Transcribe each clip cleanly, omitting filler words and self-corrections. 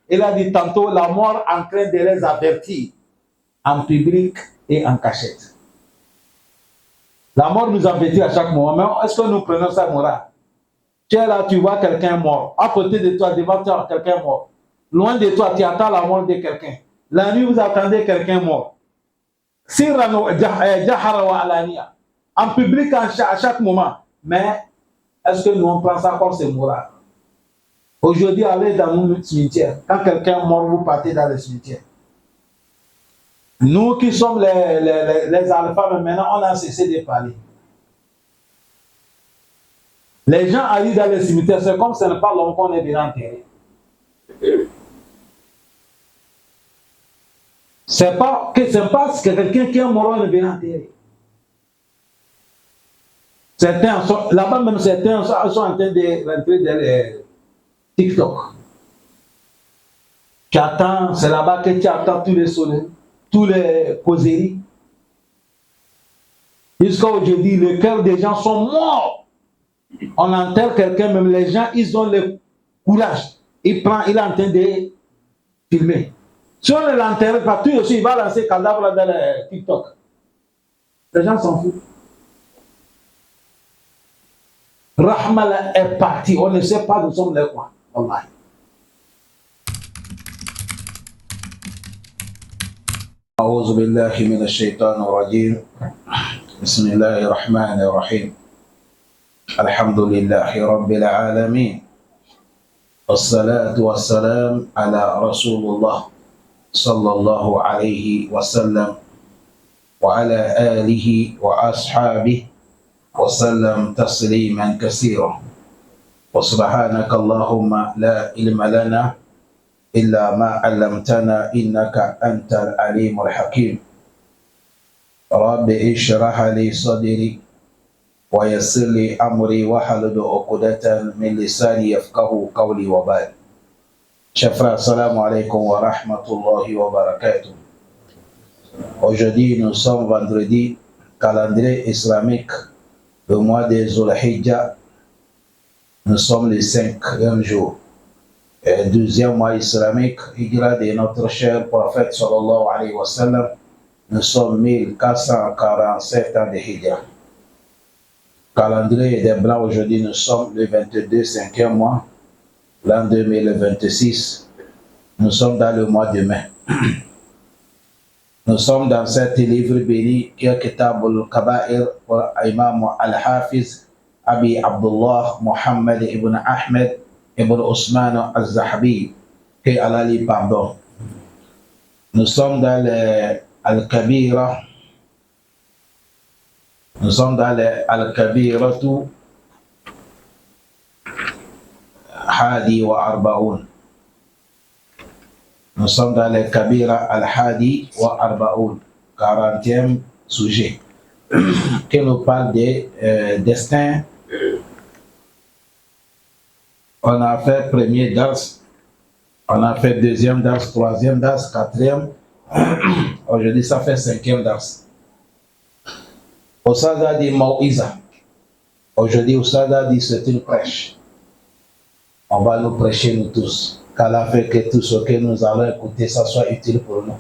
Il a dit tantôt la mort en train de les avertir en public et en cachette. La mort nous avertit à chaque moment. Mais est-ce que nous prenons ça moral? Tu es là, tu vois quelqu'un mort. À côté de toi, devant toi, quelqu'un mort. Loin de toi, tu attends la mort de quelqu'un. La nuit, vous attendez quelqu'un mort. En public, à chaque moment. Mais est-ce que nous, on prend ça comme c'est moral? Aujourd'hui, allez dans le cimetière. Quand quelqu'un est mort, vous partez dans le cimetière. Nous qui sommes les alphas, mais maintenant, on a cessé de parler. Les gens arrivent dans le cimetière, c'est comme ce n'est pas l'homme qu'on est déjà enterré. C'est pas que quelqu'un qui est mort, on est bien enterré. Certains sont, là-bas même, certains sont en train de rentrer dans les TikTok. Tu attends, c'est là-bas que tu attends tous les soleils, tous les causeries. Jusqu'à aujourd'hui, le cœur des gens sont morts. On enterre quelqu'un, même les gens, ils ont le courage. Il est en train de filmer. Si on ne l'enterre pas, tout aussi, il va lancer cadavre dans le TikTok. Les gens s'en foutent. Rahmala est parti, on ne sait pas où sont les quoi. Wallahi. أعوذ بالله من الشيطان الرجيم بسم الله الرحمن الرحيم الحمد لله رب العالمين والصلاة والسلام على رسول الله صلى الله عليه وسلم وعلى آله وأصحابه وسلم تسليما كثيرا وسبحانك اللهم لا علم لنا إلا ما علمتنا إنك أنت العليم الحكيم رب اشرح لي صدري ويسر لي أمري واحلل عقدة من لساني يفقهوا قولي وبعد. Chers frères, assalamu alaikum wa rahmatullahi wa barakatuh. Aujourd'hui, nous sommes vendredi, calendrier islamique, le mois de Zulhijjah. Nous sommes le 5e jour. Et 12e mois islamique, hijra de notre cher prophète sallallahu alayhi wa sallam, nous sommes 1447 ans de hijra. Calendrier des blancs, aujourd'hui nous sommes le 22 5e mois, l'an 2026. Nous sommes dans le mois de mai. Nous sommes dans cet livre béni qui est Kitab al-Kaba'ir pour Imam al-Hafiz Abi Abdullah Muhammad ibn Ahmed ibn Osman al-Zahabi, que Allah lui pardonne. Nous sommes dans Al-Kabira. Nous sommes dans Al-Kabiratu Hadi wa Arbaoun. Nous sommes dans Al-Kabira Al-Hadi wa Arbaoun, 40e sujet, qui nous parle des destins. On a fait premier dars, on a fait deuxième dars, troisième dars, quatrième. Aujourd'hui, ça fait 5e dars. Oussada dit Mau'iza. Aujourd'hui, Oussada dit c'est une prêche. On va nous prêcher nous tous. Qu'Allah fait que tout ce que nous allons écouter, ça soit utile pour nous.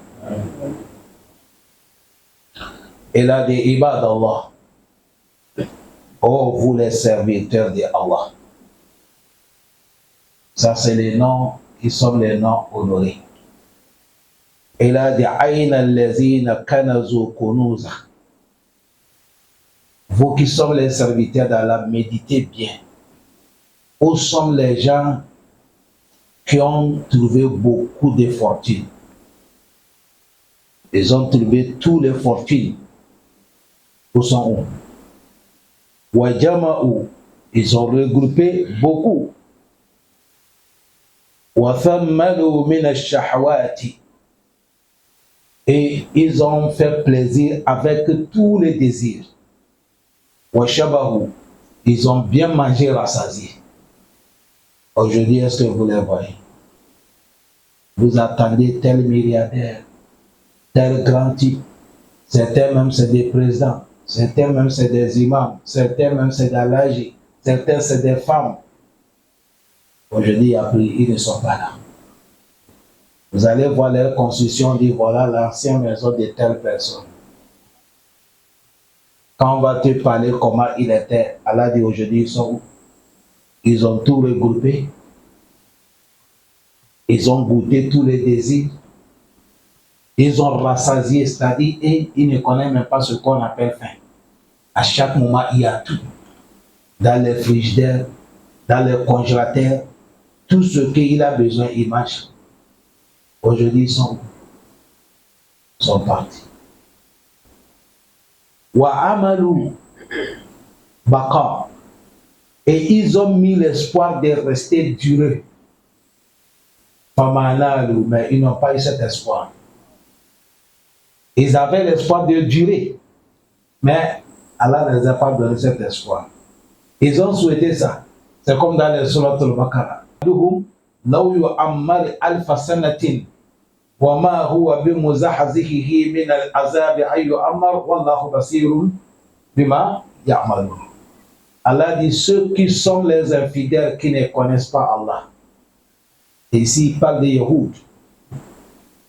Il a dit Ibad Allah. Oh, vous les serviteurs de Allah. Ça, c'est les noms qui sont les noms honorés. Il a dit Aïna allazina kanazu kunuza. Vous qui sommes les serviteurs d'Allah, méditez bien. Où sont les gens qui ont trouvé beaucoup de fortunes? Ils ont trouvé toutes les fortunes. Où sont où? Wajama'u, ils ont regroupé beaucoup. وَثَمَّلُوا مِنَ الشَّهَوَاتِ, et ils ont fait plaisir avec tous les désirs. وَشَبَهُ, ils ont bien mangé rassasié. Aujourd'hui, est-ce que vous les voyez? Vous attendez tel milliardaire, tel grand type. Certains même c'est des présidents, certains même c'est des imams, certains même c'est des alagis, certains c'est des femmes. Aujourd'hui, ils ne sont pas là. Vous allez voir leur construction, dire voilà l'ancienne maison de telle personne. Quand on va te parler comment il était, Allah dit aujourd'hui, ils sont où? Ils ont tout regroupé. Ils ont goûté tous les désirs. Ils ont rassasié, c'est-à-dire, et ils ne connaissent même pas ce qu'on appelle faim. À chaque moment, il y a tout. Dans les frigidaires, dans les congélateurs, tout ce qu'il a besoin, il mange. Aujourd'hui, ils sont partis. Wa amalu baqa. Et ils ont mis l'espoir de rester durés. Mais ils n'ont pas eu cet espoir. Ils avaient l'espoir de durer. Mais Allah ne les a pas donné cet espoir. Ils ont souhaité ça. C'est comme dans les sourates al-Baqarah. لو يعمر ألف سنة وما هو بمزحزحه من العذاب أن يعمر والله بصير بما يعملون. Allah dit ceux qui sont les infidèles qui ne connaissent pas Allah. Et ici il parle des Yahoud.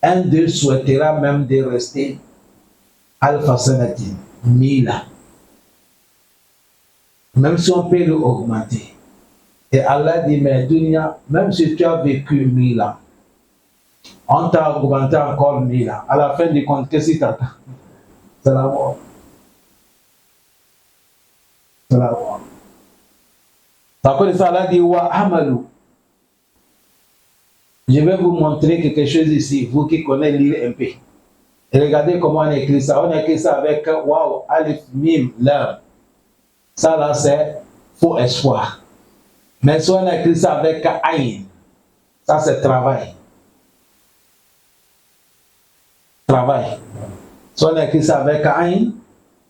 Un d'eux souhaitera même de rester Alpha Sanatin, 1000 ans. Même si on peut l'augmenter. Et Allah dit, mais Dunia, même si tu as vécu 1000 ans, on t'a augmenté encore 1000 ans. À la fin du compte, qu'est-ce qui t'attend? C'est la mort. C'est la mort. Par contre, ça, Allah dit, wa amalu. Je vais vous montrer quelque chose ici, vous qui connaissez lire un peu. Et regardez comment on écrit ça. On écrit ça avec waouh, alif, mim, lam. Ça là, c'est faux espoir. Mais si on écrit ça avec aïn, ça c'est travail. Travail. Si on écrit ça avec aïn,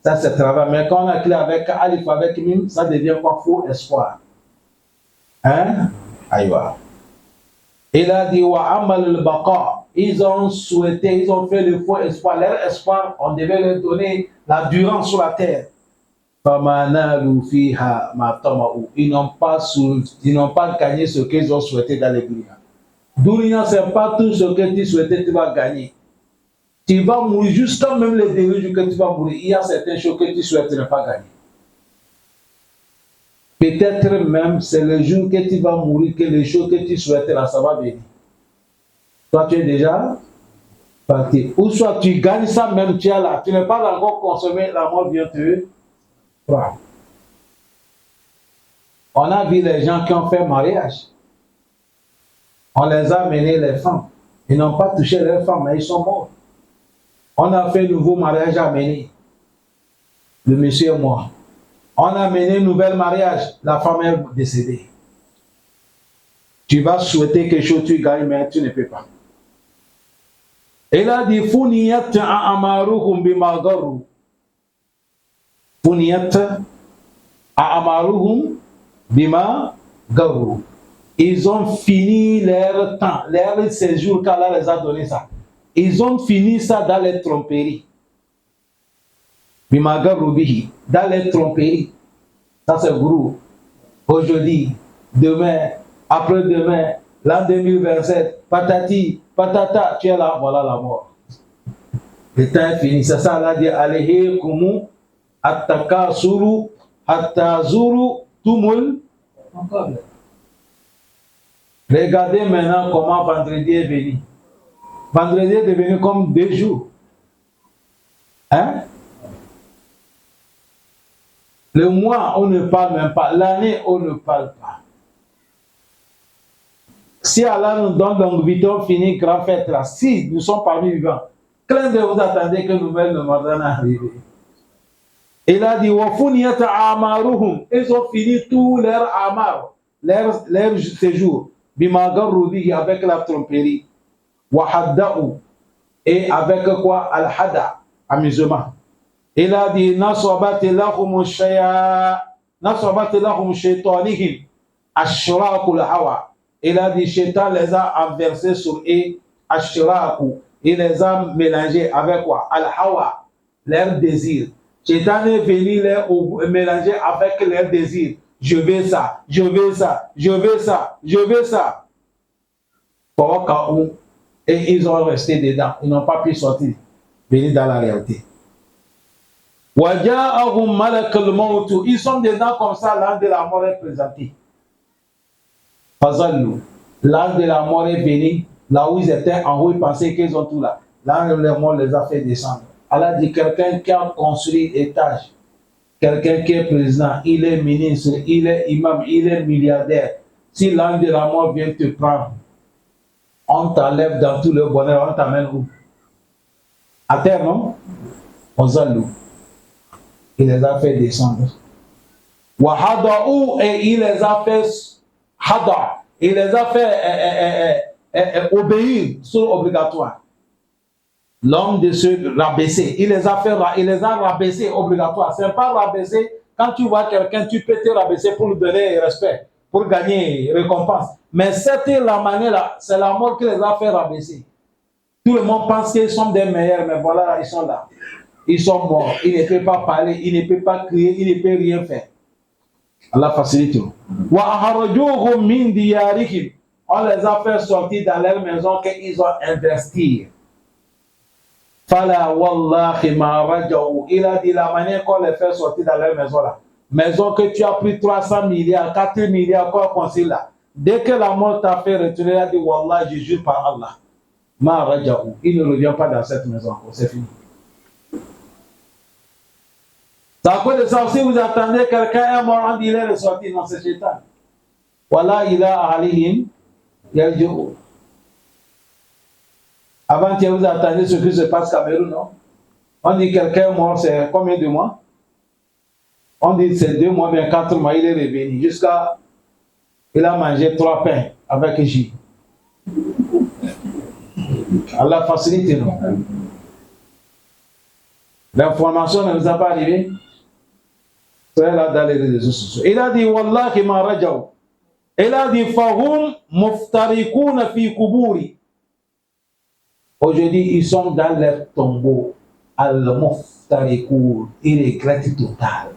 ça c'est travail. Mais quand on écrit avec alif, avec mim, ça devient quoi? Faux espoir. Hein? Aïwa. Il a dit wa amal al-baqa. Ils ont souhaité, ils ont fait le faux espoir. Leur espoir, on devait leur donner la durance sur la terre. Ils n'ont pas gagné ce qu'ils ont souhaité dans les dunya. Dunya, ce n'est pas tout ce que tu souhaitais, tu vas gagner. Tu vas mourir jusqu'à même le dernier jour que tu vas mourir. Il y a certaines choses que tu souhaites ne pas gagner. Peut-être même c'est le jour que tu vas mourir que les choses que tu souhaites là, ça va venir. Toi, tu es déjà parti. Ou soit tu gagnes ça même, tu es là. Tu n'es pas encore consommé, la mort vient te prendre. On a vu les gens qui ont fait mariage. On les a menés les femmes. Ils n'ont pas touché leurs femmes, mais ils sont morts. On a fait un nouveau mariage à mener. Le monsieur et moi. On a mené un nouvel mariage. La femme est décédée. Tu vas souhaiter quelque chose, tu gagnes, mais tu ne peux pas. Il a dit Funiyat a'amaruhum bima garru. Funiyat a'amaruhum bima garru. Ils ont fini leur temps, leur séjour qu'Allah les a donné ça. Ils ont fini ça dans les tromperies. Bima garru bihi. Dans les tromperies. Ça c'est gros. Aujourd'hui, demain, après-demain, l'an 2027, patati, patata, tu es là, voilà la mort. Le temps est fini. C'est ça, Allah dit, alayhikumu attakasuru hattazuru tumul. Regardez maintenant comment vendredi est venu. Vendredi est devenu comme 2 jours. Hein? Le mois, on ne parle même pas. L'année, on ne parle pas. Si Allah nous donne longue vie, on finit grand fête là. Si nous sommes parmi vivants, crains de vous attendez que nouvelle ne m'en arrive. Il a dit, ils ont fini tous leurs amar, leur séjour, avec la tromperie. Et avec quoi? Al-hada, amusement. Il a dit, nasabat lahum shaytanihim ashrakul hawa. Il a dit, Shaitan les a inversés sur eux, ashraku. Il les a mélangés avec quoi? Al-hawa, leur désir. Shaitan est venu les mélanger avec leur désir. Je veux ça, je veux ça, je veux ça, je veux ça. Et ils ont resté dedans. Ils n'ont pas pu sortir, venir dans la réalité. Ils sont dedans comme ça, l'âge de la mort est présenté. L'âge de la mort est venu, là où ils étaient en haut, ils pensaient qu'ils ont tout là. L'âge de la mort les a fait descendre. Allah dit quelqu'un qui a construit étage, quelqu'un qui est président, il est ministre, il est imam, il est milliardaire. Si l'âge de la mort vient te prendre, on t'enlève dans tout le bonheur, on t'amène où? À terre, non? Aux alous. Il les a fait descendre. Et il les a fait hada. Il les a fait obéir, c'est obligatoire. L'homme de se rabaisser, il les a rabaissés obligatoire. C'est pas rabaisser. Quand tu vois quelqu'un, tu peux te rabaisser pour lui donner respect, pour gagner récompense. Mais c'était la manière là, c'est la mort qui les a fait rabaisser. Tout le monde pense qu'ils sont des meilleurs, mais voilà, ils sont là. Ils sont morts. Ils ne peuvent pas parler, ils ne peuvent pas crier, ils ne peuvent rien faire. Allah facilite. On les a fait sortir dans leur maison qu'ils ont investi. Fala wallahi ma raja'u. Il a dit la manière qu'on les fait sortir dans leur maison là. Maison que tu as pris 300 milliards, 4 milliards, quoi qu'on s'y là. Dès que la mort t'a fait retourner, il a dit wallah, je jure par Allah. Ma raja'u. Il ne revient pas dans cette maison. C'est fini. C'est à cause de ça aussi, vous attendez quelqu'un est mort, on dit il est ressorti. Non, c'est Shaitan. Wallah, il a alihim, yarji'u. Avant que vous attendez ce qui se passe au Cameroun, non? On dit quelqu'un est mort, c'est combien de mois? On dit c'est 2 mois, bien 4 mois, il est revenu. Jusqu'à, il a mangé 3 pains avec J. Allah facilite, non? L'information ne nous a pas arrivé. C'est là dans les réseaux sociaux. Il a dit, Wallahi ma rajaw. Il a dit, Fahum muftarikuna fi kuburi. Aujourd'hui, ils sont dans leur tombeau. Al-muftarikoun. Il est gratuit total.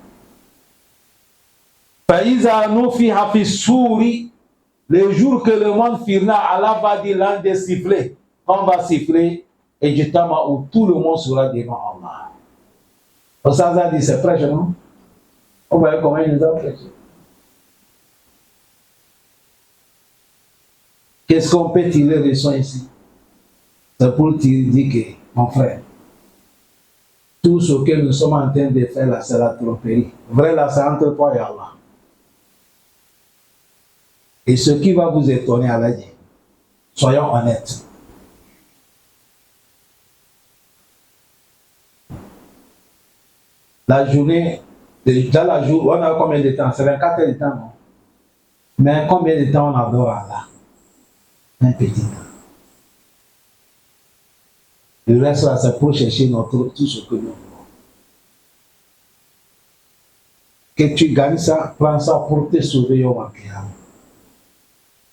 Faïza nufiha fi souri. Le jour que le monde finira, Allah va dire l'un des sifflets. On va siffler et je t'aime où tout le monde sera devant Allah. Au sens a dit, c'est prêche, non? On voit comment il nous a prêché. Qu'est-ce qu'on peut tirer de son ici? C'est pour te dire que, mon frère, tout ce que nous sommes en train de faire là, c'est la tromperie. Vrai là, c'est entre toi et Allah. Et ce qui va vous étonner, Allah dit, soyons honnêtes. La journée, dans la journée, on a combien de temps? C'est 24 heures de temps, non? Mais combien de temps on adore Allah? Un petit temps. Le reste là, c'est pour chercher tout ce que nous voulons. Que tu gagnes ça, prends ça pour te sauver au Makiyam.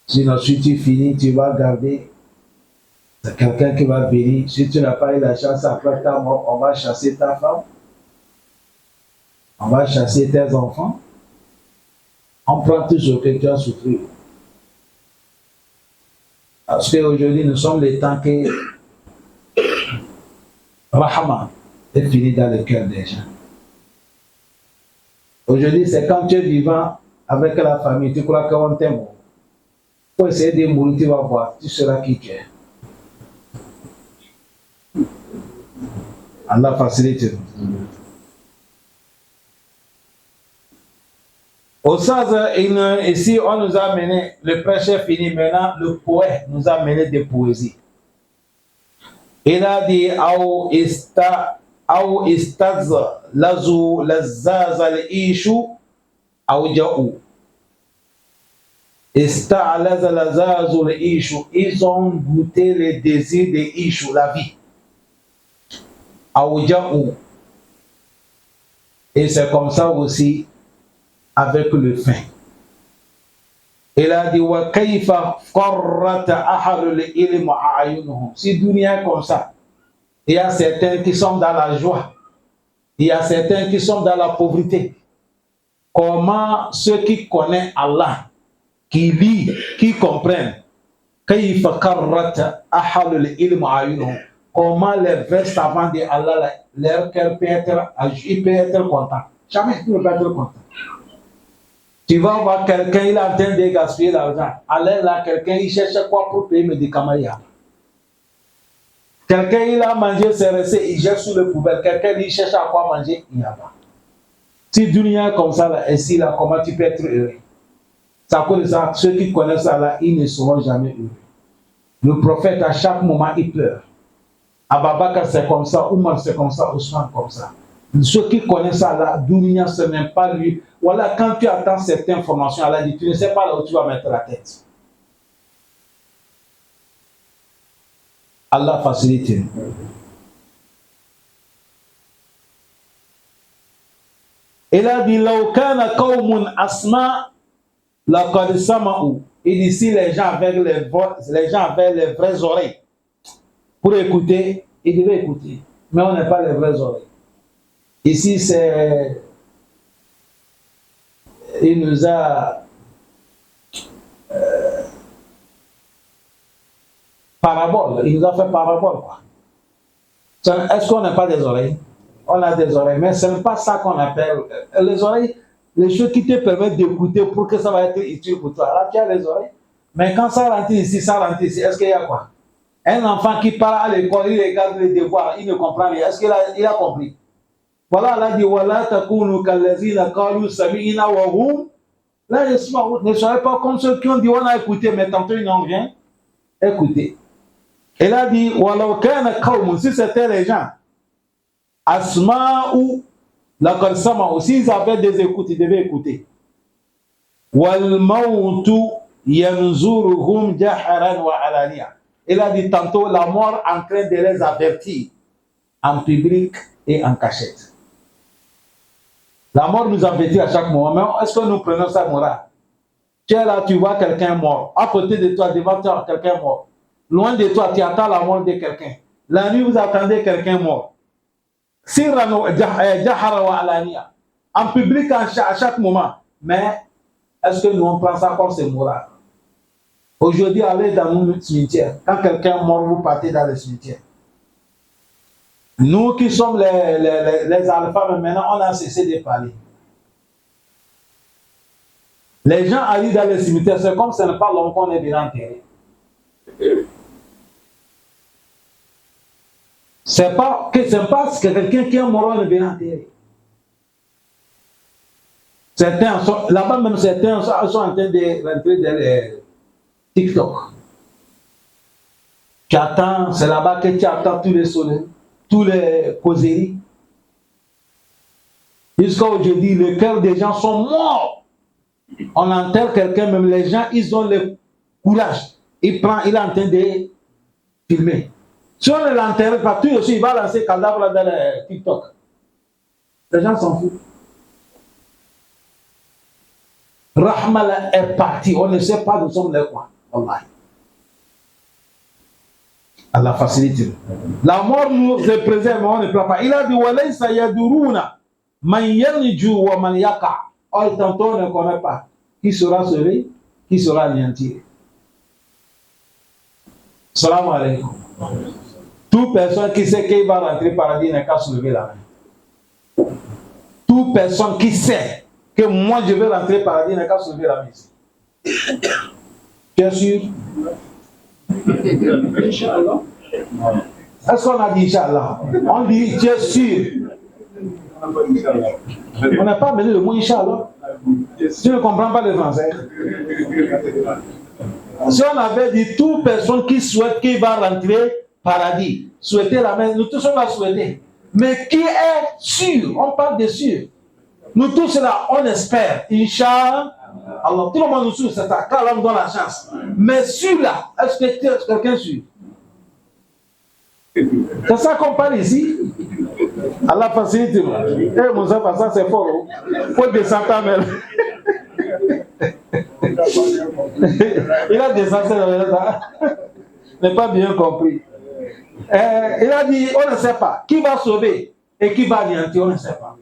Sinon, si tu finis, tu vas garder. C'est quelqu'un qui va venir. Si tu n'as pas eu la chance après ta mort, on va chasser ta femme. On va chasser tes enfants. On prend tout ce que tu as souffert. Parce qu'aujourd'hui, nous sommes les temps que Rahman est fini dans le cœur des gens. Aujourd'hui, c'est quand tu es vivant avec la famille, tu crois qu'on t'aime. Pour essayer de mourir, tu vas voir, tu seras qui tu es. Allah facilite. Au sens, ici, on nous a mené, le prêche est fini, maintenant le poète nous a mené des poésies. Il a dit, Aou istaz lazu lazaz al-ishu aou ja'ou. Ista'alaz lazaz al-ishu. Ils ont goûté les désirs de Ishu, la vie. Aou ja'ou. Et c'est comme ça aussi avec le fin. Il a dit wa kayfa qarrata ahlul ilm a'yunuhum. Si dunya comme ça, il y a certains qui sont dans la joie, il y a certains qui sont dans la pauvreté. Comment ceux qui connaissent Allah, qui lisent, qui comprennent, Comment les vrais savants de Allah, leur cœur peut être content. Jamais tu ne peux pas être content. Tu vas voir quelqu'un, il est en train de gaspiller l'argent. Alors là, quelqu'un, il cherche quoi pour payer mes médicaments. Quelqu'un, il a mangé ses recettes, il jette sous le poubelle. Quelqu'un, il cherche à quoi manger, il n'y a pas. Si dunia comme ça, là, ici, là, comment tu peux être heureux? C'est à cause de ça, ceux qui connaissent Allah, ils ne seront jamais heureux. Le prophète, à chaque moment, il pleure. Ababakar, c'est comme ça, Oumar, c'est comme ça, Ousmane, comme ça. Ceux qui connaissent Allah, dunia, ce n'est pas lui. Voilà, quand tu attends cette information, Allah dit, tu ne sais pas là où tu vas mettre la tête. Allah facilite. Il a dit, Laukana kaumun asma laqad sama'u. Et ici, les gens avec les vraies oreilles. Pour écouter, ils devaient écouter. Mais on n'a pas les vraies oreilles. Ici, c'est. Il nous a. Parabole. Il nous a fait parabole, quoi. Est-ce qu'on n'a pas des oreilles? On a des oreilles, mais ce n'est pas ça qu'on appelle. Les oreilles, les choses qui te permettent d'écouter pour que ça va être utile pour toi. Là, tu as les oreilles. Mais quand ça rentre ici, ça rentre ici, est-ce qu'il y a quoi? Un enfant qui part à l'école, il regarde les devoirs, il ne comprend rien. Est-ce qu'il a compris? Voilà, là, dit Wala takunu kallazina qalu sami'na wa hum la yasma'un. Ne soyez pas comme ceux qui ont dit on a écouté, mais tantôt ils n'ont rien écouté. Et là, dit Walau kana qawmun, si c'était les gens, asma'u laqad sama'u, s'ils avaient des écoutes, ils devaient écouter. Wal mautu yanzuruhum jaharan wa alaniya. Il a dit tantôt la mort en train de les avertir en public et en cachette. La mort nous avertit à chaque moment. Mais est-ce que nous prenons ça moral? Tu es là, tu vois quelqu'un mort. À côté de toi, devant toi, quelqu'un mort. Loin de toi, tu attends la mort de quelqu'un. La nuit, vous attendez quelqu'un mort. En public à chaque moment. Mais est-ce que nous on prend ça comme c'est moral? Aujourd'hui, allez dans nos cimetières. Quand quelqu'un est mort, vous partez dans le cimetière. Nous qui sommes les alphas, maintenant, on a cessé de parler. Les gens arrivent dans le cimetière, c'est comme ce n'est pas l'homme qu'on est bien enterré. C'est pas que quelqu'un qui est mort, on est bien enterré. Certains sont, là-bas même, certains sont en train de rentrer dans les TikTok. Tu attends, c'est là-bas que tu attends tous les soleils, tous les causeries. Jusqu'à aujourd'hui, le cœur des gens sont morts. On enterre quelqu'un, même les gens, ils ont le courage. Il est en train de filmer. Si on ne l'enterre pas, tout aussi, il va lancer cadavre dans le TikTok. Les gens s'en foutent. Rahmala est parti. On ne sait pas d'où sont les quoi. Allah. Allah facilite. La mort nous représente, mais on ne peut pas. Il a dit walaysa yaduruna man yarju wa man yaqa. Or, tantôt on ne connaît pas qui sera sauvé, qui sera anéanti. Salam alaikum. Toute personne qui sait qu'il va rentrer au paradis n'a qu'à soulever la main. Toute personne qui sait que moi je vais rentrer au paradis n'a qu'à soulever la main. Tu es sûr? Inch'Allah. Est-ce qu'on a dit Inch'Allah? On dit tu es sûr. On n'a pas amené le mot Inch'Allah. Tu ne comprends pas le français. Si on avait dit toute personne qui souhaite qu'il va rentrer paradis, souhaiter la main, nous tous on va souhaiter. Mais qui est sûr? On parle de sûr. Nous tous là, on espère. Inch'Allah. Alors tout le monde nous suit, c'est ça. Quand l'homme donne la chance. Mais sûr là, est-ce que tu es quelqu'un sûr? C'est ça qu'on parle ici. Allah facilite. Eh mon enfant, ça c'est fort. Il faut descendre à même. Il a descendu ça. N'est pas bien compris. Il a dit, on ne sait pas qui va sauver et qui va anéantir, on ne sait pas.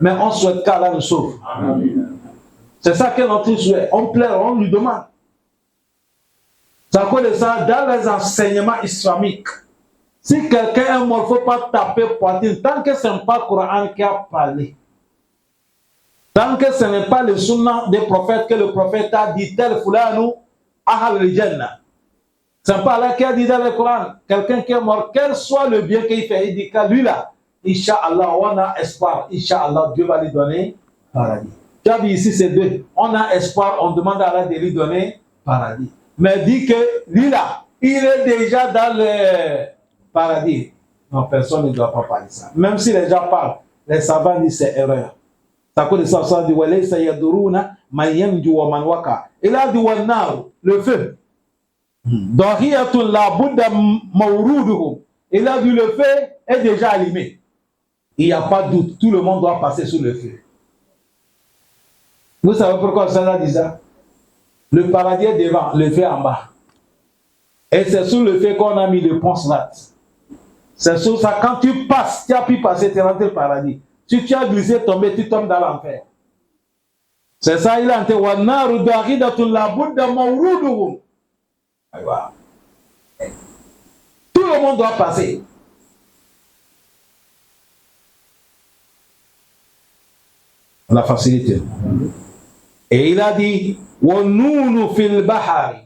Mais on souhaite qu'Allah nous sauve. C'est ça que notre souhait. On pleure, on lui demande. C'est à cause de ça, dans les enseignements islamiques, si quelqu'un est mort, il ne faut pas taper poitrine. Tant que ce n'est pas le Coran qui a parlé. Tant que ce n'est pas le sunnah des prophètes, que le prophète a dit tel fulano ahal al-jannah. Ce n'est pas là qui a dit dans le Coran, quelqu'un qui est mort, quel soit le bien qu'il fait, il dit que lui là, Inch'Allah, on a espoir. Inch'Allah, Dieu va lui donner paradis. Tu as vu ici ces deux. On a espoir, on demande à Allah de lui donner paradis. Mais dit que lui là, il est déjà dans le paradis. Non, personne ne doit pas parler ça. Même si les gens parlent, les savants disent c'est erreur. Ça cause de ça, ça dit walaysa yaduruna man yanju wa man waka. Il a dit wan nar, le feu. Dahiyatun la budda mawruduhum. Il a dit le feu est déjà allumé. Il n'y a pas de doute, tout le monde doit passer sous le feu. Vous savez pourquoi ça dit ça? Le paradis est devant, le feu en bas. Et c'est sous le feu qu'on a mis le pont-slat. C'est sur ça, quand tu passes, tu as pu passer, tu es rentré au paradis. Si tu as glissé, tombé, tu tombes dans l'enfer. C'est ça, il a dit Wannaru dahidatun la budda mawruduhum. Tout le monde doit passer. La facilité. Et il a dit Wanunu fil bahari.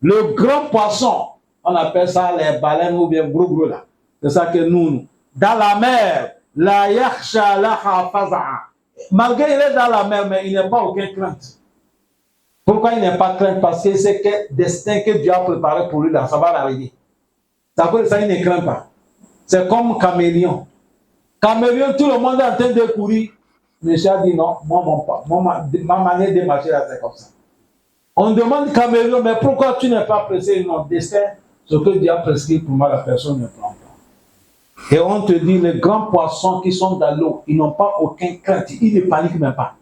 Le grand poisson, on appelle ça les baleines ou bien gros là. C'est ça que nous, dans la mer, la yakhsha laha faza'a. Malgré il est dans la mer, mais il n'est pas aucun crainte. Pourquoi il n'est pas crainte? Parce que c'est que destin que Dieu a préparé pour lui là, ça va l'arriver. Ça veut dire ça, il ne craint pas. C'est comme caméléon. Caméléon, tout le monde est en train de courir. Monsieur a dit non, ma manière de marcher là, c'est comme ça. On demande caméléon, mais pourquoi tu n'es pas pressé? Non, destin, ce que Dieu a prescrit pour moi, la personne ne prend pas. Et on te dit, les grands poissons qui sont dans l'eau, ils n'ont pas aucun crainte, ils ne paniquent même pas.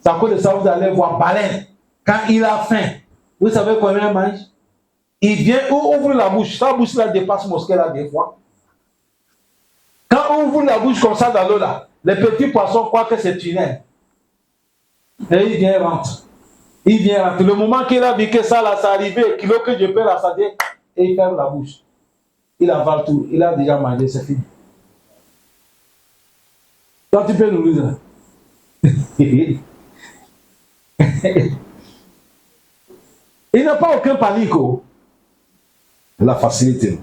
C'est à cause de ça, vous allez voir baleine. Quand il a faim, vous savez combien il mange? Il vient, ouvre la bouche, sa bouche là dépasse mosquée là des fois. Quand on ouvre la bouche comme ça dans l'eau là, les petits poissons croient que c'est tunnel. Et il vient rentre. Il vient rentrer. Le moment qu'il a vu que ça là, ça arrivé, qu'il veut que je peux rassasier, et il ferme la bouche. Il avale tout. Il a déjà mangé, c'est fini. Toi, tu peux nous dire. Il n'a pas aucun panique. La facilité.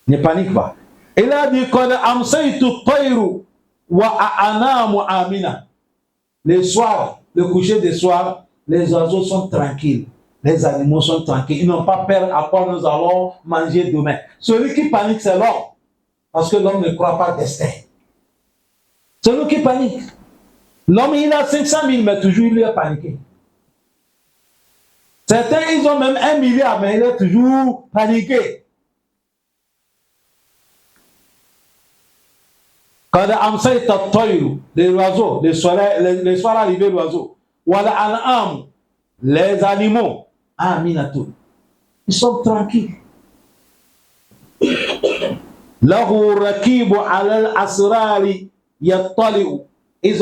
Ne panique pas. Il a dit qu'on a amsaytu tayru wa anamu amina. Les soirs, le coucher des soirs, les oiseaux sont tranquilles. Les animaux sont tranquilles. Ils n'ont pas peur à quoi nous allons manger demain. Celui qui panique, c'est l'homme. Parce que l'homme ne croit pas au destin. Celui qui panique. L'homme, il a 500 000, mais toujours il est paniqué. Certains, ils ont même 1 milliard, mais il est toujours paniqué. Quand les oiseaux, les soirs arrivés, l'oiseau, les animaux, ils sont tranquilles. Ils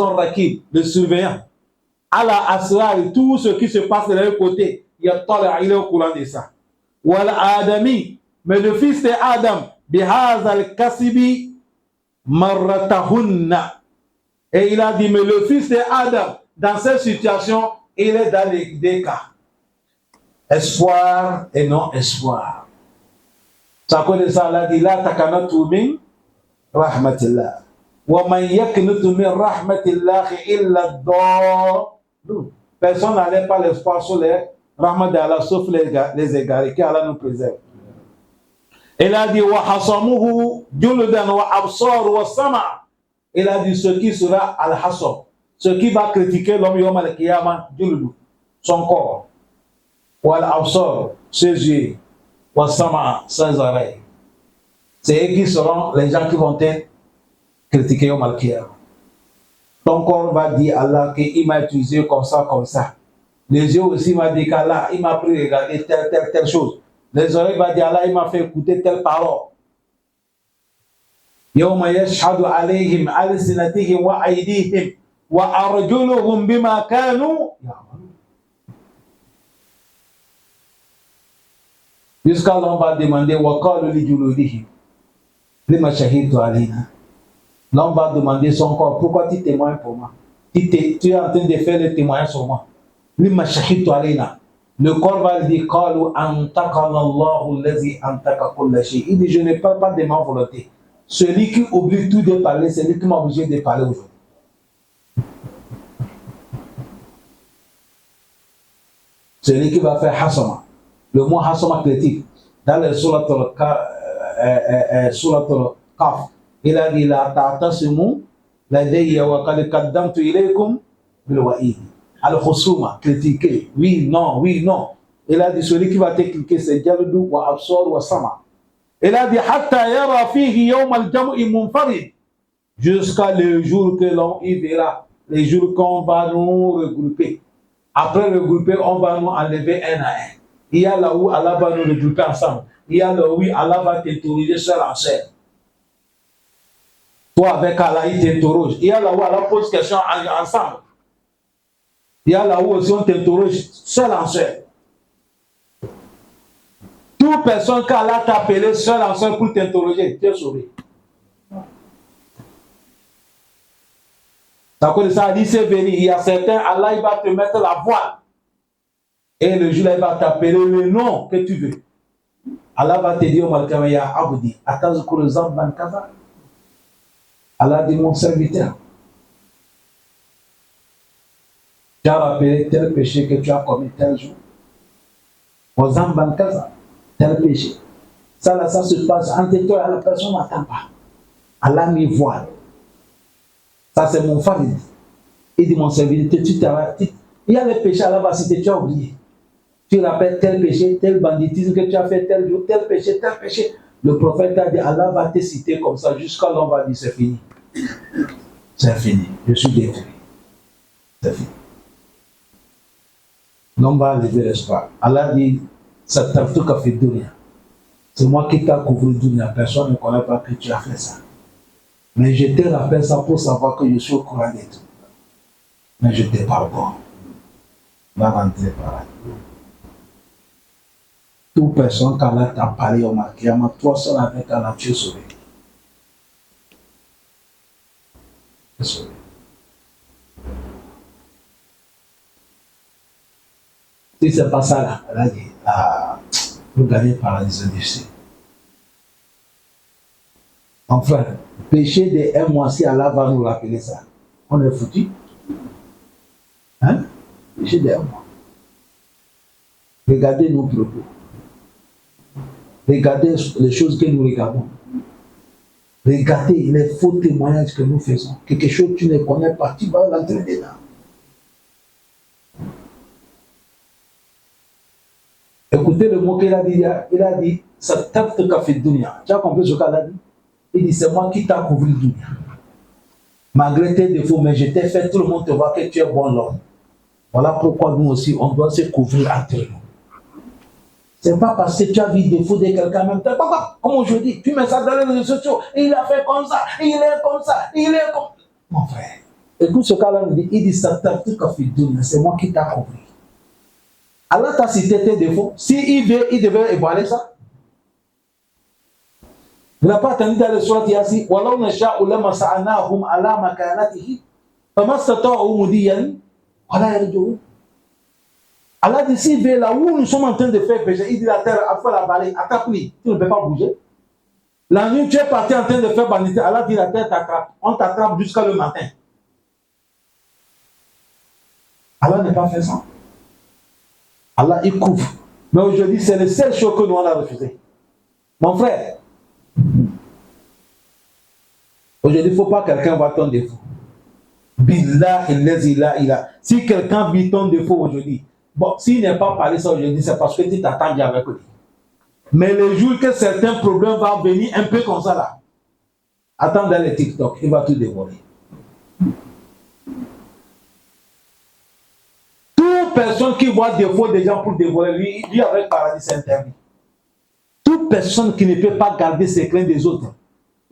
ont rakib, le surveillant. Ala asrari, tout ce qui se passe de l'autre côté, il est au courant de ça. Mais le fils de Adam, bihazal kasibi marratahunna. Et il a dit, mais le fils de Adam, dans cette situation, il est dans les deux cas. Espoir et non espoir. Ça connaît ça, Allah dit, la takanatu min rahmatillah. Wa man yaknutu min rahmatillah illa ad-dallun. Personne n'allait pas l'espoir sur les rahmat d'Allah, sauf les égarés, qui Allah nous préserve. Il a dit, wa hasamuhu juludan wa absar wa sama. Il a dit, ce qui sera al-hasam, ce qui va critiquer l'homme yom al-qiyamah, juludu, son corps. Wa al-absar, ses yeux. Wa sama, ses oreilles. C'est eux qui seront les gens qui vont être critiqués yom al-qiyamah. Ton corps va dire à Allah qu'il m'a utilisé comme ça, comme ça. Les yeux aussi m'a dit qu'Allah, il m'a pris regarder telle chose. Les oreilles vont dire Allah, il m'a fait écouter telle parole. Yawma yashhadu alayhim alsinatihim wa aydihim wa arjuluhum bima kanu ya'malun. Jusqu'à l'on va demander وَقَالُوا لِجُلُودِهِمْ لِمَ شَهِدْتُ عَلَيْنَا. L'on va demander son corps, pourquoi tu témoignes pour moi? Tu es en train de faire le témoignage sur moi. لِمَ شَهِدْتُ عَلَيْنَا. Le corps va lui dire قَالُوا أَنْتَقَنَا اللَّهُ الَّذِي أَنْتَقَ كُلَّ شَيْءٍ. Il dit, je ne parle pas de ma volonté. Celui qui oublie tout de parler, c'est lui qui m'a obligé de parler aujourd'hui. Celui qui va faire Hassama. Le mot Hassama critique. Dans le Surat al-Kaf, il a dit la ta'tasimu ladayya wa qad qaddamtu ilaykum bil wa'id. Al-Khusuma, critiquer. Oui, non, oui, non. Il a dit celui qui va te critiquer, c'est Jaldu wa Absor wa Sama. Il a dit hatta yara fihi yawm al-jam'i munfarid. Jusqu'à le jour que l'on y verra, les jours qu'on va nous regrouper. Après regrouper, on va nous enlever un à un. Il y a là où Allah va nous regrouper ensemble. Il y a là où Allah va t'interroger seul en seul. Toi avec Allah, il t'interroge. Il y a là où Allah pose question ensemble. Il y a là où aussi on t'interroge seul en seul. Toute personne qu'Allah t'a appelé seul en seul pour t'interroger, tu es sauvé. Ça cause ça, dit c'est venu. Il y a certains, Allah il va te mettre la voile. Et le jour là, il va t'appeler le nom que tu veux. Allah va te dire au Malkama, ya Abdi, atazkur zamban kaza. Allah dit mon serviteur. Tu as rappelé tel péché que tu as commis tel jour. Au zamban kaza, tel péché. Ça là, ça se passe entre toi et la personne n'attend pas. Allah m'y voile. Ça, c'est mon famille. Il dit, mon serviteur, il y a les péchés à la base, tu as oublié. Tu rappelles tel péché, tel banditisme que tu as fait tel jour, tel péché, tel péché. Le prophète a dit, Allah va te citer comme ça jusqu'à l'on va dire, c'est fini. C'est fini. Je suis détruit. C'est fini. L'homme va lever l'espoir. Allah dit, ça t'a tout qu'à fait dunya. C'est moi qui t'ai couvert dunya. Personne ne connaît pas que tu as fait ça. Mais je te rappelle ça pour savoir que je suis au courant de tout. Mais je te pardonne. Va rentrer par là. Toute personne qu'Allah t'a parlé au Makiyama, toi seul avec Allah, tu es sauvé. Tu es sauvé. Si c'est pas ça là, elle a dit, vous gagnez par la difficile. Enfin, péché de un mois, si Allah va nous rappeler ça, on est foutu. Hein? Péché de un mois. Regardez nos propos. Regardez les choses que nous regardons. Regardez les faux témoignages que nous faisons. Quelque chose que tu ne connais pas, tu vas l'entrer dedans. Écoutez le mot qu'il a dit. Il a dit, ça tape de café dunya. Tu as compris ce qu'il a dit? Il dit, c'est moi qui t'ai couvert dunya. Malgré tes défauts, mais je t'ai fait, tout le monde te voit que tu es bon l'homme. Voilà pourquoi nous aussi, on doit se couvrir entre nous. C'est pas parce que tu as vu des défauts de quelqu'un même temps. Comme aujourd'hui, tu mets ça dans les réseaux sociaux. Il a fait comme ça, il est comme ça, il est comme... Mon frère, écoute ce qu'Allah nous dit. Il dit, ça t'a tout qu'à fait dunya. C'est moi qui t'ai couvert. Allah t'a cité tes défauts. S'il veut, il devait évaluer ça. Il n'a pas attendu dans le surat Yasin. وَلَوْ نَشَاءُ لَمَسَعْنَاهُمْ عَلَى مَكَانَتِهِ فَمَا اسْتَطَاعُوا مُضِيًّا وَلَا يَرْجُعُونَ. Allah dit, s'il veut là où nous sommes en train de faire péché, il dit la terre, il faut la balayer, attaque-lui, tu ne peux pas bouger. La nuit, tu es parti en train de faire banditer, Allah dit la terre t'attrape, on t'attrape jusqu'à le matin. Allah n'a pas fait ça. Allah, il couvre. Mais aujourd'hui, c'est le seul chose que nous, on a refusé. Mon frère, aujourd'hui, il ne faut pas que quelqu'un voit ton défaut. Billah, il. Si quelqu'un vit ton défaut aujourd'hui, bon, s'il n'est pas parlé ça aujourd'hui, c'est parce que tu t'attends bien avec lui. Mais le jour que certains problèmes vont venir un peu comme ça là, attends dans les TikTok, il va tout dévoiler. Toute personne qui voit défaut des gens pour dévoiler, lui avec paradis, c'est interdit. Toute personne qui ne peut pas garder les secrets des autres,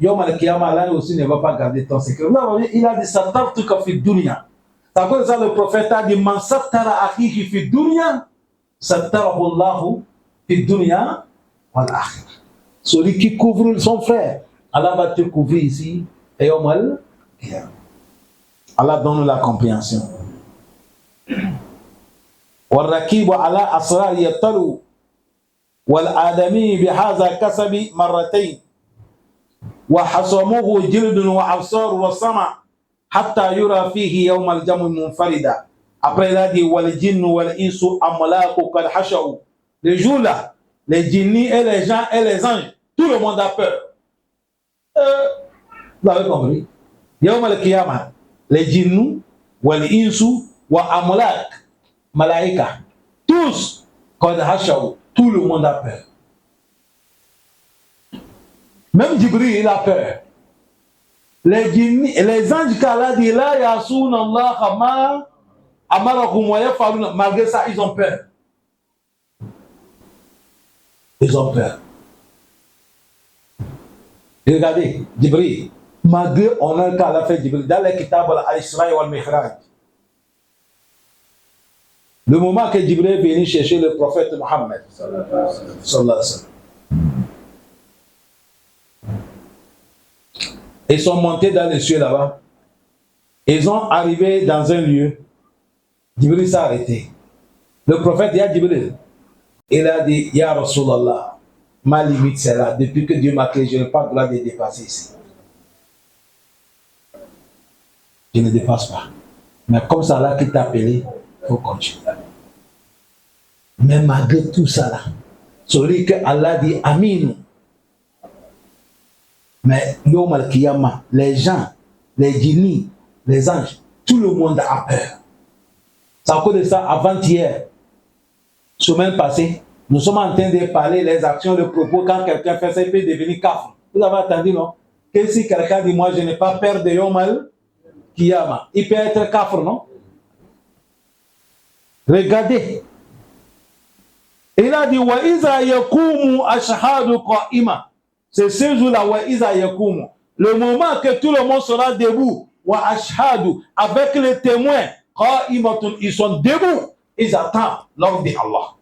Yom al-Kiyama, Allah aussi ne va pas garder ton secret. Il a dit, ça tape tout comme fait dunya. C'est pour ça le prophète a dit, man sattara akhihi fi dunya, sattarahu Allahu fi dunya, Voilà. Celui qui couvre son frère, Allah va te couvrir ici. Et au mal, Allah donne la compréhension. والركيب على أسرار يطلع والآدمي بهذا كسب مرتين وحصمه جلد وأبصار والسمع حتى يرى فيه يوم الجمع منفردا. Après il a dit والجن والإنس أملاك قد حشوا. Les jours là, les djinnis et les gens et les anges, tout le monde a peur. Vous avez compris? يوم القيامة les djinns والإنس وأملاك malaïka, tous, قد حشوا, tout le monde a peur. Même Jibril, il a peur. Les djinnis, les anges qu'Allah dit, la yasouna Allah ma amarakum wa yafaluna, malgré ça, ils ont peur. Ils ont peur. Et regardez, Jibril, malgré honneur qu'Allah fait Jibril, dans les kitab al-Isra wal Mi'raj, le moment que Jibril est venu chercher le prophète Mohammed, sallallahu alayhi wa sallam, ils sont montés dans les cieux là-bas. Ils ont arrivé dans un lieu. Jibril s'est arrêté. Le prophète, Ya Jibril, il a dit, Ya Rasulallah, ma limite c'est là. Depuis que Dieu m'a créé, je n'ai pas le droit de dépasser ici. Je ne dépasse pas. Mais comme ça là qui t'a appelé, il faut continuer. Mais malgré tout ça là, celui que Allah dit Amin. Mais Yom al-Kiyama, les gens, les djinnis, les anges, tout le monde a peur. C'est à cause de ça, avant-hier, semaine passée, nous sommes en train de parler les actions, les propos, quand quelqu'un fait ça, il peut devenir kafir. Vous avez entendu, non? Que si quelqu'un dit, moi je n'ai pas peur de Yom al-Kiyama, il peut être kafir, non? Regardez. Il a dit, wa iza yakumu ashhadu qa'ima. C'est ce jour-là, wa iza yakumu. Le moment que tout le monde sera debout, wa ashhadu, avec les témoins, qa'imatun, ils sont debout, ils attendent l'ordre d'Allah.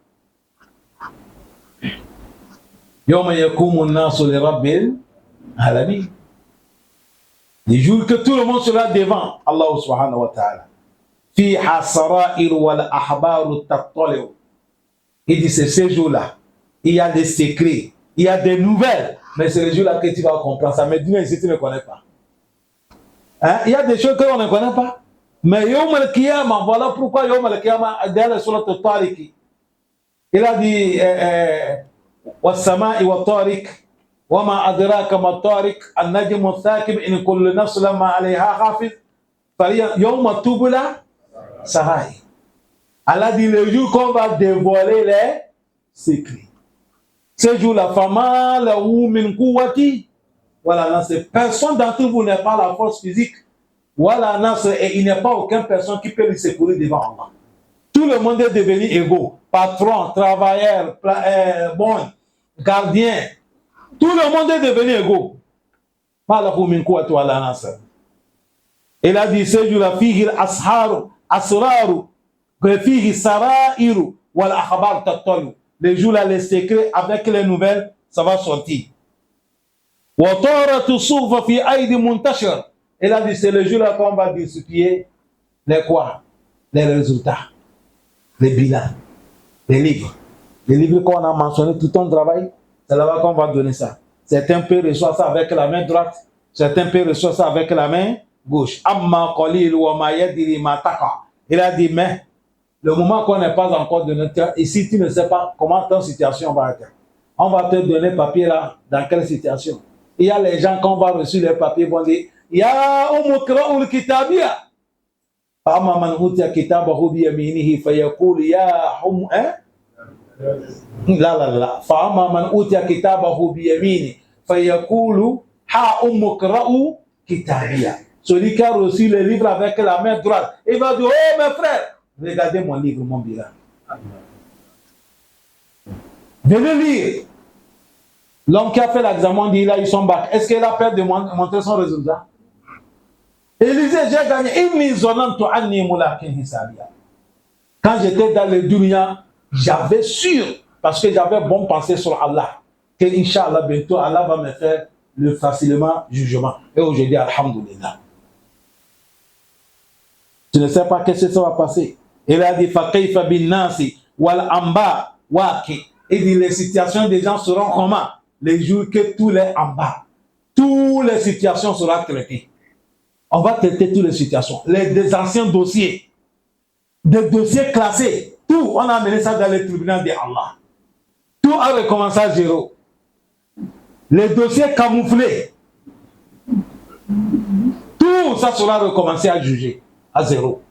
Yawma yakumu nasu li rabbil alamin. Les jours que tout le monde sera devant Allah subhanahu wa ta'ala. Fiha sara'ir wal ahbaru tattali'u. Il dit c'est ce jour-là, il y a des secrets, il y a des nouvelles, mais c'est le jour-là que tu vas comprendre ça. Mais dis-moi ici, tu ne connais pas. Hein? Il y a des choses que l'on ne connaît pas. Mais Yawm al-Qiyamah, voilà pourquoi Yawm al-Qiyamah, dans la sourate al-Tariq, il a dit was-sama'i wat-tariq, wa ma adraka ma-tariq, an-najmu ath-thaqib, in kullu nafsin lamma 'alayha hafiz, fa yawma tubla sarair. Allah dit le jour qu'on va dévoiler les secrets. Ce jour-là, fama lahu min quwwati wala nasr. Personne d'entre vous n'a pas la force physique. Wala nasr, et il n'y a pas aucune personne qui peut lui secourir devant Allah. Tout le monde est devenu égaux. Patron, travailleur, bon, gardien. Tout le monde est devenu égaux. Ma lahu min quwwati wala nasr. Il a dit ce jour-là, fihi al-asharu, asraru. Les jours là, les secrets avec les nouvelles, ça va sortir. Et là, c'est le jour là qu'on va distribuer les quoi? Les résultats, les bilans, les livres. Les livres qu'on a mentionnés tout ton travail, c'est là-bas qu'on va donner ça. Certains peuvent recevoir ça avec la main droite, certains peuvent recevoir ça avec la main gauche. Il a dit, mais le moment qu'on n'est pas encore de notre temps, et si tu ne sais pas comment ton situation va être, on va te donner papier là, dans quelle situation. Il y a les gens, quand on va recevoir les papiers, vont dire, Ya umukra'ul kitabiyya. Amma man utiya kitabahu bi yaminihi fayaqulu ya hum la. Fa amma man utiya kitabahu bi yaminihi fayaqulu ha umukra'u kitabiyya. Celui qui a reçu le livre avec la main droite, il va dire, oh mes frères, regardez mon livre, mon bilan. Venez lire. L'homme qui a fait l'examen dit, il a eu son bac. Est-ce qu'il a peur de montrer son résultat? Il disait, j'ai gagné. Quand j'étais dans le dunya, j'avais sûr, parce que j'avais bon pensée sur Allah. que, Inch'Allah, bientôt, Allah va me faire le facilement jugement. Et aujourd'hui, Alhamdulillah. Tu ne sais pas qu'est-ce que ça va passer. Il a dit, Fakayfa bin nasi wal amba waki. Il dit, les situations des gens seront comment? Les jours que tous les en bas. Toutes les situations seront traitées. On va traiter toutes les situations. Des anciens dossiers, des dossiers classés, tout, on a amené ça dans le tribunal d'Allah. Tout a recommencé à zéro. Les dossiers camouflés, tout ça sera recommencé à juger à zéro.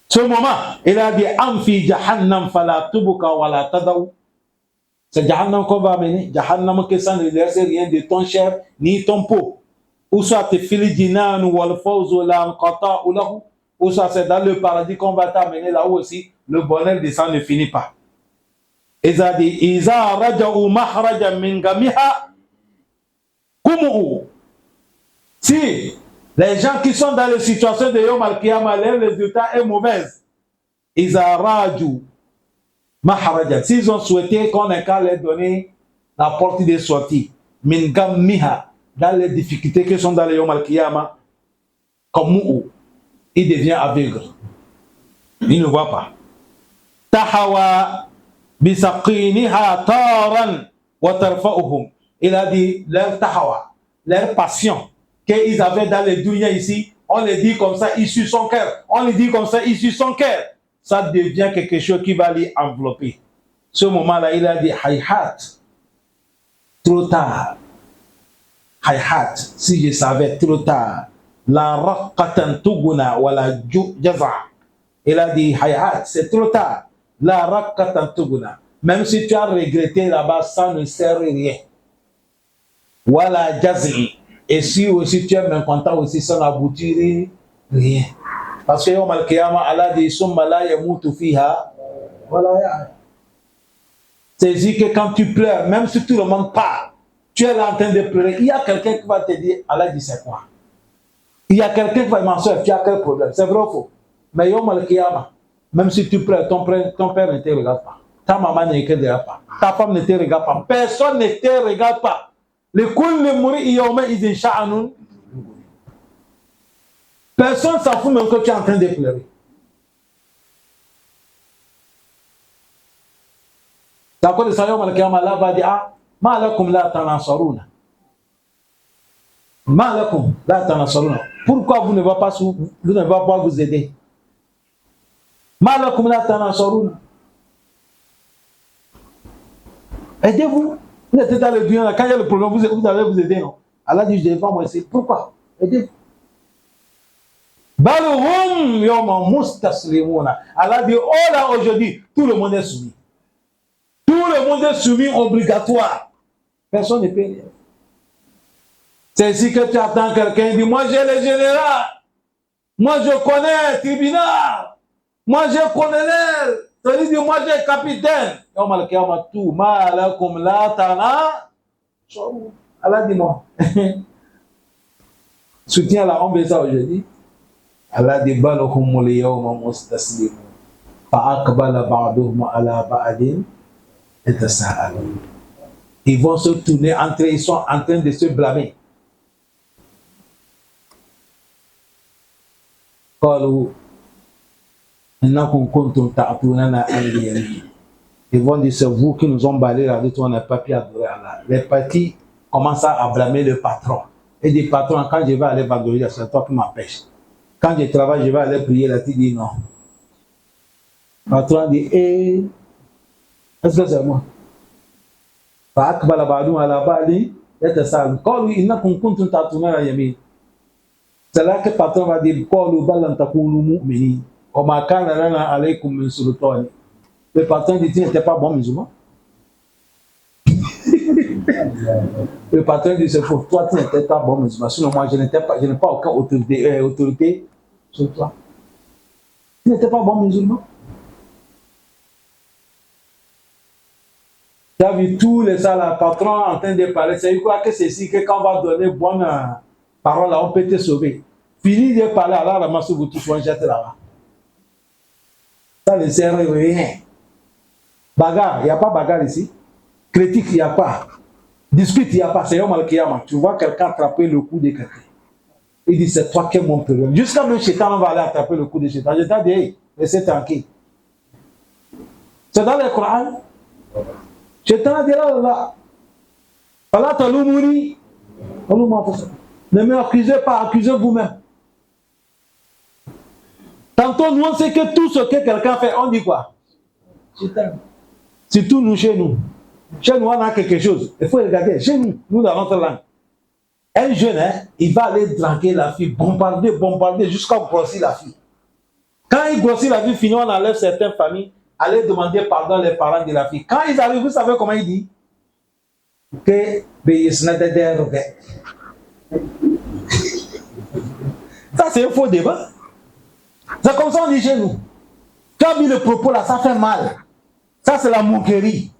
Ce moment, il a dit Amfi Jahannam fala tubuka wala tadaw. C'est Jahannam qu'on va amener. Jahannam que ça ne laisse rien de ton chair ni ton peau. Ou soit te fili jinan ou al fawz ou la qata ou lahu. Ou soit c'est dans le paradis qu'on va t'amener là-haut aussi. Le bonheur de ça ne finit pas. Il a dit Iza raja'u mahraja min gamiha kumu. Si les gens qui sont dans les situations de Yom Al-Qiyamah, leur résultat est mauvais. Iza raju mahraja. S'ils ont souhaité qu'on ait qu'à leur donner la porte de sortie, min gamiha, dans les difficultés qui sont dans le Yom Al-Qiyamah, comme il devient aveugle. Il ne voit pas. Tahawa bisaqiniha taran wa tarfa'uhum. Il a dit leur tahawa, leur passion qu'ils avaient dans les dunya ici, on les dit comme ça issu son cœur. On les dit comme ça issu son cœur. Ça devient quelque chose qui va les envelopper. Ce moment-là, il a dit hayhat. Trop tard. Hayhat. Si je savais trop tard. La raqqatan tuguna wa la jaza. Il a dit hayhat, c'est trop tard. La raqqatan tuguna. Même si tu as regretté là-bas, ça ne sert à rien. Wa la jazi. Et si aussi tu es mécontent aussi, ça n'aboutirait rien. Parce que Yom Al-Qiyamah, Allah dit Summa la yamutu fiha. Voilà. C'est-à-dire que quand tu pleures, même si tout le monde parle, tu es là en train de pleurer, il y a quelqu'un qui va te dire, Allah dit c'est quoi? Il y a quelqu'un qui va dire, ma soeur, tu as quel problème? C'est vrai ou faux? Mais Yom Al-Qiyamah, même si tu pleures, ton père ne te regarde pas. Ta maman ne te regarde pas. Ta femme ne te regarde pas. Personne ne te regarde pas. Le kul le mourir, il y a ils sha'anun. Personne s'en fout même que tu es en train de pleurer. D'accord, le Seigneur Malakiyama Allah va dire ah, ma lakum la tanasaruna. Ma lakum la tanasaruna. Pourquoi vous ne va pas vous aider? Ma lakum la tanasaruna. Aidez-vous. Vous êtes dans le dunya, quand il y a le problème, vous allez vous aider, non? Allah dit, je ne vais pas moi essayer. Pourquoi? Aidez-vous. Balhum yawma mustaslimuna. Allah dit, oh là, aujourd'hui, tout le monde est soumis. Tout le monde est soumis obligatoire. Personne ne peut rien. C'est ici que tu attends quelqu'un qui dit, moi j'ai le général. Moi je connais le tribunal. Moi j'ai le colonel. Celui dit, moi j'ai le capitaine. Yawm al-Qiyamah tout. Ma lakum la tana. Allah dit non. Soutiens la honte de ça aujourd'hui. Allah dit balhum yawma mustaslimun. Fa aqbala ba'duhum ala ba'din yatasaalun. Ils vont se tourner entre eux, ils sont en train de se blâmer. Qalu innakum kuntum ta'tunana al-yamin. Ils vont dire c'est vous qui nous ont balayé la route, on n'a pas pu adorer Allah. Les partis commencent à blâmer le patron. Et dit patron, quand je vais aller vendredi, c'est toi qui m'empêche. Quand je travaille, je vais aller prier, là, tu dis non. Le patron dit, est-ce que c'est moi? C'est là que le patron va dire, le patron dit, tu n'étais pas bon musulman. Le patron dit, c'est faux, toi tu n'étais pas bon musulman. Sinon moi je n'ai pas aucune autorité sur toi. Tu n'étais pas bon musulman. Tu as vu tous les salles, patrons en train de parler. C'est quoi que c'est ici que quand on va donner bonne parole, on peut te sauver. Fini de parler, alors ramasse vous tous, on jette là-bas. Ça ne sert à rien. Bagarre, il n'y a pas bagarre ici. Critique, il n'y a pas. Discute, il n'y a pas. C'est Yom Al-Kiyama. Tu vois quelqu'un attraper le cou de quelqu'un. Il dit, c'est toi qui es mon problème. Jusqu'à même Shaitan, on va aller attraper le cou de Shaitan. Je t'ai dit, hey, laissez tranquille. C'est dans le Coran. Shaitan a dit là, Allah t'allumouni. Ne m'accusez pas, accusez vous-même. Tantôt, nous, on sait que tout ce que quelqu'un fait, on dit quoi? Shaitan. Surtout nous, chez nous. Chez nous, on a quelque chose. Il faut regarder. Chez nous, nous, dans notre langue. Un jeune, hein, il va aller draguer la fille, bombarder jusqu'à grossir la fille. Quand il grossit la fille, fini, on enlève certaines familles, aller demander pardon les parents de la fille. Quand ils arrivent, vous savez comment il dit? Que ça, c'est un faux débat. C'est comme ça on dit chez nous. Tu as vu le propos là, ça fait mal. Ça, c'est la moquerie.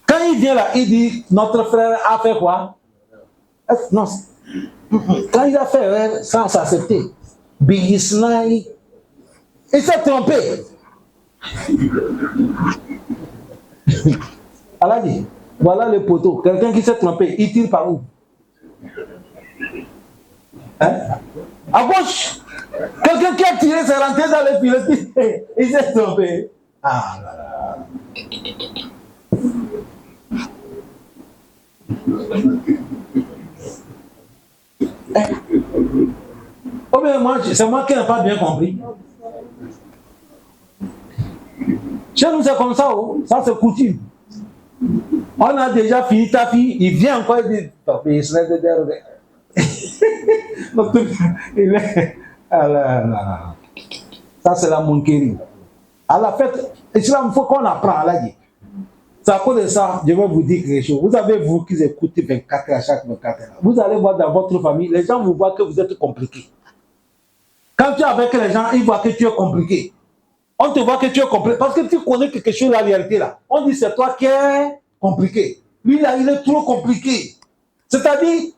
Quand il vient là, il dit, notre frère a fait quoi? Non. Quand il a fait sans s'accepter, il s'est trompé. Allah dit, voilà le poteau. Quelqu'un qui s'est trompé, il tire par où? Hein? À gauche. Quelqu'un qui a tiré, c'est rentré dans le filet. Il s'est trompé. Ah là là. Oh mais moi, c'est moi qui n'ai pas bien compris. Chez nous, c'est comme ça, oh. Ça c'est coutume. On a déjà fini ta fille, il vient encore, il dit, il serait de derrière. Ça c'est la moquerie. À la fête, Islam, il faut qu'on apprend à la dire. C'est à cause de ça, je vais vous dire quelque chose. Vous avez, vous qui écoutez 24 à chaque 24 heures, vous allez voir dans votre famille, les gens vous voient que vous êtes compliqué. Quand tu es avec les gens, ils voient que tu es compliqué. On te voit que tu es compliqué. Parce que tu connais quelque chose, la réalité là. On dit c'est toi qui es compliqué. Lui là, il est trop compliqué. C'est-à-dire,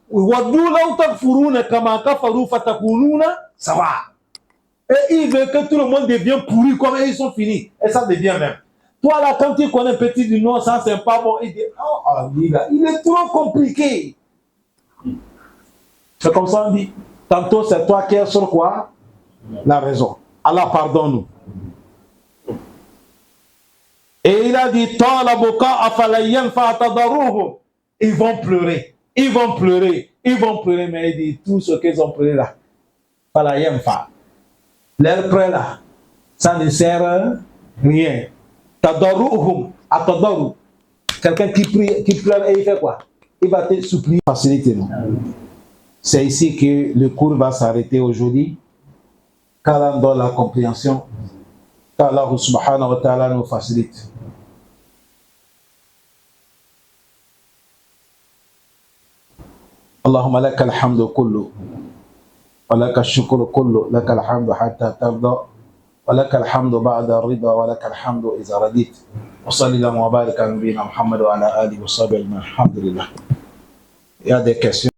ça va. Et il veut que tout le monde devienne pourri comme ils sont finis. Et ça devient même. Toi là, quand tu connais un petit du nom, ça c'est pas bon. Il dit, oh, lui là, il est trop compliqué. C'est comme ça on dit. Tantôt c'est toi qui es sur quoi? La raison. Allah pardonne-nous. Et il a dit, ils vont pleurer. Ils vont pleurer. Ils vont pleurer. Mais il dit, tout ce qu'ils ont pleuré là. Leur pleurs là, ça ne sert à rien. Quelqu'un qui pleure et il fait quoi? Il va te supplier. Faciliter. C'est ici que le cours va s'arrêter aujourd'hui. Qu'Allah donne la compréhension. Qu'Allah subhanahu wa ta'ala nous facilite. اللهم لك الحمد كله ولك الشكر كله لك الحمد حتى ترضى ولك الحمد بعد الرضا ولك الحمد إذا رضيت وصلى الله وبارك على نبينا محمد وعلى آله وصحبه أجمعين الحمد لله. Il y a des questions.